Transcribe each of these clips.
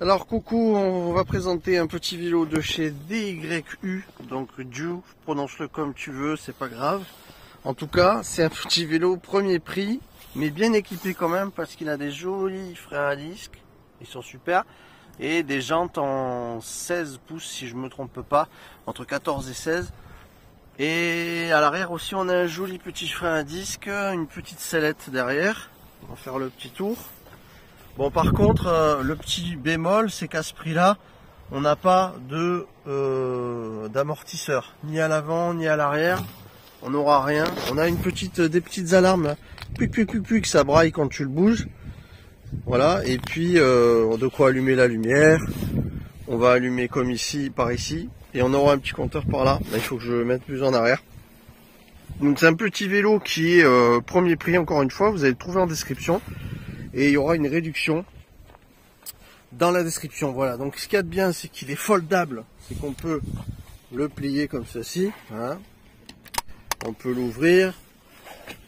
Alors coucou, on va présenter un petit vélo de chez DYU, donc Dieu, prononce-le comme tu veux, c'est pas grave. En tout cas, c'est un petit vélo premier prix, mais bien équipé quand même parce qu'il a des jolis freins à disque, ils sont super, et des jantes en 16 pouces si je me trompe pas, entre 14 et 16. Et à l'arrière aussi on a un joli petit frein à disque, une petite sellette derrière, on va faire le petit tour. Bon, par contre, le petit bémol, c'est qu'à ce prix-là, on n'a pas de d'amortisseur, ni à l'avant, ni à l'arrière. On n'aura rien. On a des petites alarmes, que ça braille quand tu le bouges. Voilà. Et puis, de quoi allumer la lumière. On va allumer comme ici, par ici, et on aura un petit compteur par là. Là, il faut que je mette plus en arrière. Donc, c'est un petit vélo qui est premier prix. Encore une fois, vous allez le trouver en description. Et il y aura une réduction dans la description. Voilà, donc ce qu'il y a de bien, c'est qu'il est foldable, c'est qu'on peut le plier comme ceci, hein. On peut l'ouvrir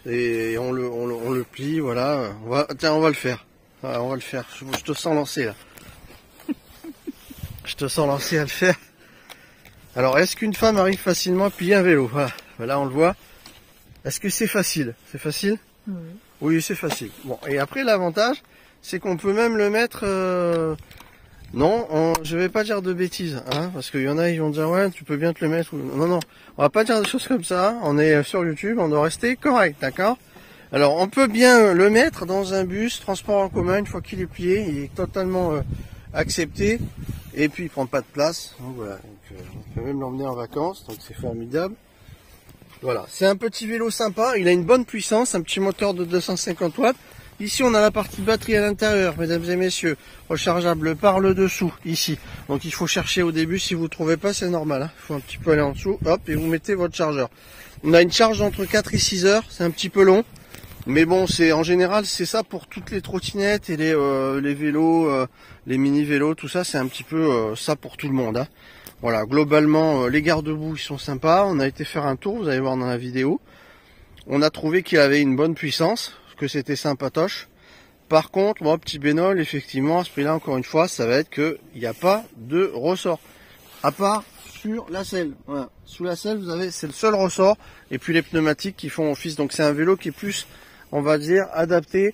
et on le plie. Voilà, tiens, on va le faire. Voilà, on va le faire. Je te sens lancé là. Je te sens lancé à le faire. Alors, est-ce qu'une femme arrive facilement à plier un vélo? Voilà, là on le voit. Est-ce que c'est facile? C'est facile? Oui. Oui, c'est facile. Bon, et après l'avantage, c'est qu'on peut même le mettre... Non, je vais pas dire de bêtises, hein, parce qu'il y en a, ils vont dire ouais, tu peux bien te le mettre. Non, non, on va pas dire des choses comme ça. On est sur YouTube, on doit rester correct, d'accord? Alors, on peut bien le mettre dans un bus, transport en commun, une fois qu'il est plié, il est totalement accepté. Et puis, il prend pas de place. Donc voilà, on peut même l'emmener en vacances, donc c'est formidable. Voilà, c'est un petit vélo sympa, il a une bonne puissance, un petit moteur de 250 watts. Ici, on a la partie batterie à l'intérieur, mesdames et messieurs, rechargeable par le dessous, ici. Donc, il faut chercher au début, si vous ne trouvez pas, c'est normal, hein. Il faut un petit peu aller en dessous, hop, et vous mettez votre chargeur. On a une charge entre 4 et 6 heures, c'est un petit peu long. Mais bon, en général, c'est ça pour toutes les trottinettes et les vélos, les mini-vélos, tout ça, c'est un petit peu ça pour tout le monde, hein. Voilà, globalement, les garde-boue, ils sont sympas. On a été faire un tour, vous allez voir dans la vidéo. On a trouvé qu'il avait une bonne puissance, que c'était sympatoche. Par contre, moi, petit bémol, effectivement, à ce prix-là, encore une fois, ça va être qu'il n'y a pas de ressort. À part sur la selle. Voilà. Sous la selle, vous avez, c'est le seul ressort. Et puis les pneumatiques qui font office. Donc c'est un vélo qui est plus, on va dire, adapté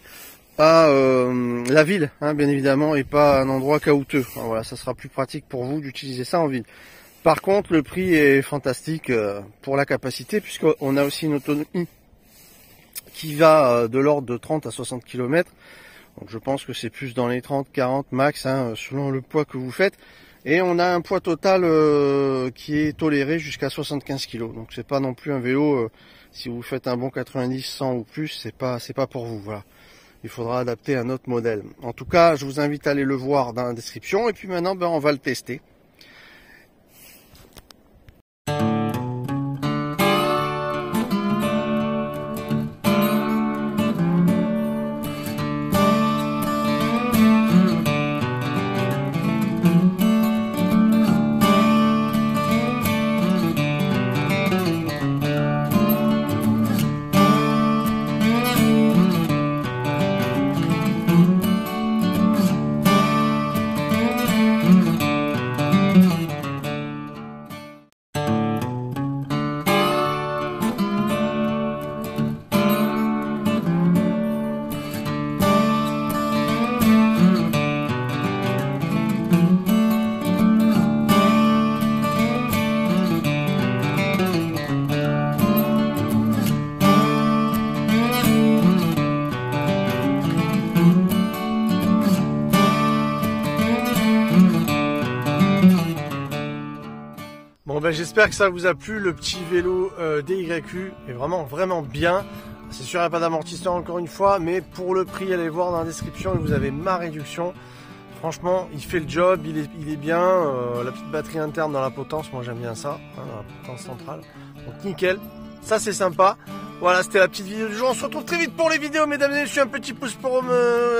à la ville, hein, bien évidemment, et pas un endroit caouteux. Alors, voilà, ça sera plus pratique pour vous d'utiliser ça en ville. Par contre, le prix est fantastique pour la capacité, puisqu'on a aussi une autonomie qui va de l'ordre de 30 à 60 km. Donc je pense que c'est plus dans les 30, 40 max, hein, selon le poids que vous faites. Et on a un poids total qui est toléré jusqu'à 75 kg. Donc c'est pas non plus un vélo, si vous faites un bon 90, 100 ou plus, c'est pas pour vous. Voilà. Il faudra adapter un autre modèle. En tout cas, je vous invite à aller le voir dans la description. Et puis maintenant, on va le tester. Bon ben j'espère que ça vous a plu, le petit vélo DYU est vraiment bien. C'est sûr il n'y a pas d'amortisseur encore une fois, mais pour le prix allez voir dans la description et vous avez ma réduction. Franchement il fait le job, il est bien, la petite batterie interne dans la potence, moi j'aime bien ça, hein, dans la potence centrale. Donc nickel, ça c'est sympa. Voilà, c'était la petite vidéo du jour, on se retrouve très vite pour les vidéos mesdames et messieurs, un petit pouce pour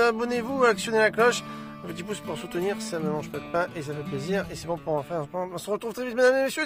abonnez-vous, actionnez la cloche. Un petit pouce pour soutenir, ça ne mange pas de pain et ça fait plaisir. Et c'est bon pour en faire. On se retrouve très vite, mesdames et messieurs.